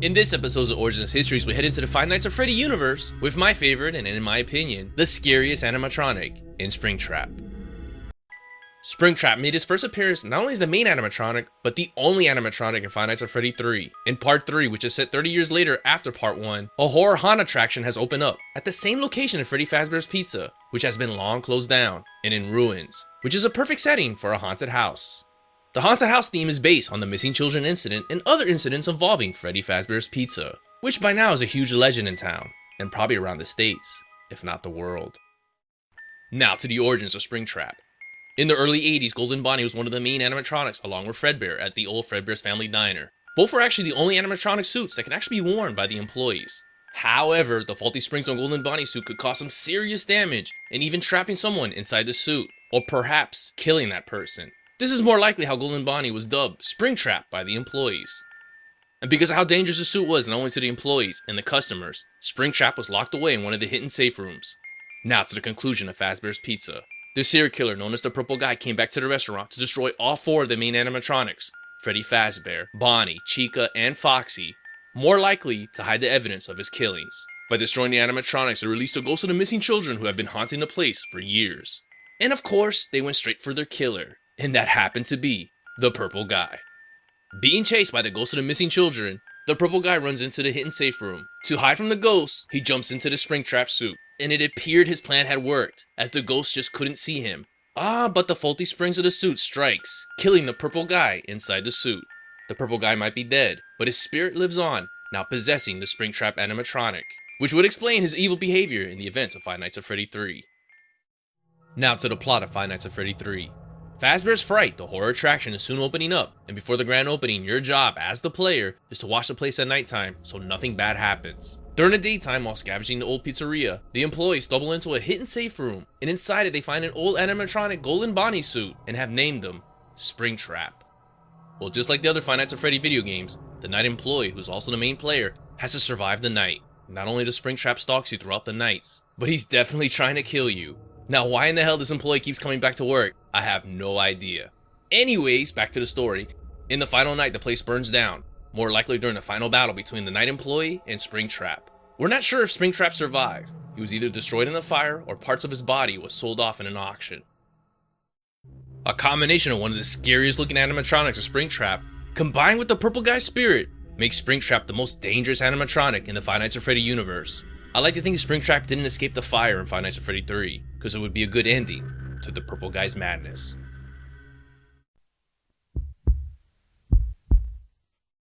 In this episode's of Origins Histories, we head into the Five Nights at Freddy universe with my favorite, and in my opinion, the scariest animatronic in Springtrap. Springtrap made his first appearance not only as the main animatronic, but the only animatronic in Five Nights at Freddy 3. In Part 3, which is set 30 years later after Part 1, a horror haunt attraction has opened up at the same location in Freddy Fazbear's Pizza, which has been long closed down and in ruins, which is a perfect setting for a haunted house. The haunted house theme is based on the missing children incident and other incidents involving Freddy Fazbear's Pizza, which by now is a huge legend in town, and probably around the states, if not the world. Now to the origins of Springtrap. In the early 80s, Golden Bonnie was one of the main animatronics along with Fredbear at the old Fredbear's Family Diner. Both were actually the only animatronic suits that can actually be worn by the employees. However, the faulty springs on Golden Bonnie's suit could cause some serious damage and even trapping someone inside the suit, or perhaps killing that person. This is more likely how Golden Bonnie was dubbed Springtrap by the employees. And because of how dangerous the suit was not only to the employees and the customers, Springtrap was locked away in one of the hidden safe rooms. Now to the conclusion of Fazbear's Pizza. The serial killer known as the Purple Guy came back to the restaurant to destroy all four of the main animatronics, Freddy Fazbear, Bonnie, Chica, and Foxy, more likely to hide the evidence of his killings. By destroying the animatronics, they released the ghosts of the missing children who have been haunting the place for years. And of course, they went straight for their killer, and that happened to be the Purple Guy. Being chased by the ghosts of the missing children, the Purple Guy runs into the hidden safe room. To hide from the ghosts, he jumps into the Springtrap suit, and it appeared his plan had worked, as the ghosts just couldn't see him. But the faulty springs of the suit strikes, killing the Purple Guy inside the suit. The Purple Guy might be dead, but his spirit lives on, now possessing the Springtrap animatronic, which would explain his evil behavior in the events of Five Nights at Freddy 3. Now to the plot of Five Nights at Freddy 3. Fazbear's Fright, the horror attraction, is soon opening up, and before the grand opening, your job as the player is to watch the place at nighttime so nothing bad happens. During the daytime, while scavenging the old pizzeria, the employees stumble into a hidden safe room, and inside it they find an old animatronic Golden Bonnie suit and have named them Springtrap. Well, just like the other Five Nights at Freddy video games, the night employee, who's also the main player, has to survive the night. Not only does Springtrap stalks you throughout the nights, but he's definitely trying to kill you. Now, why in the hell this employee keeps coming back to work, I have no idea. Anyways, back to the story. In the final night, the place burns down, more likely during the final battle between the night employee and Springtrap. We're not sure if Springtrap survived. He was either destroyed in the fire or parts of his body was sold off in an auction. A combination of one of the scariest looking animatronics of Springtrap, combined with the Purple Guy's spirit, makes Springtrap the most dangerous animatronic in the Five Nights at Freddy universe. I like to think Springtrap didn't escape the fire in Five Nights at Freddy 3, because it would be a good ending to the Purple Guy's madness.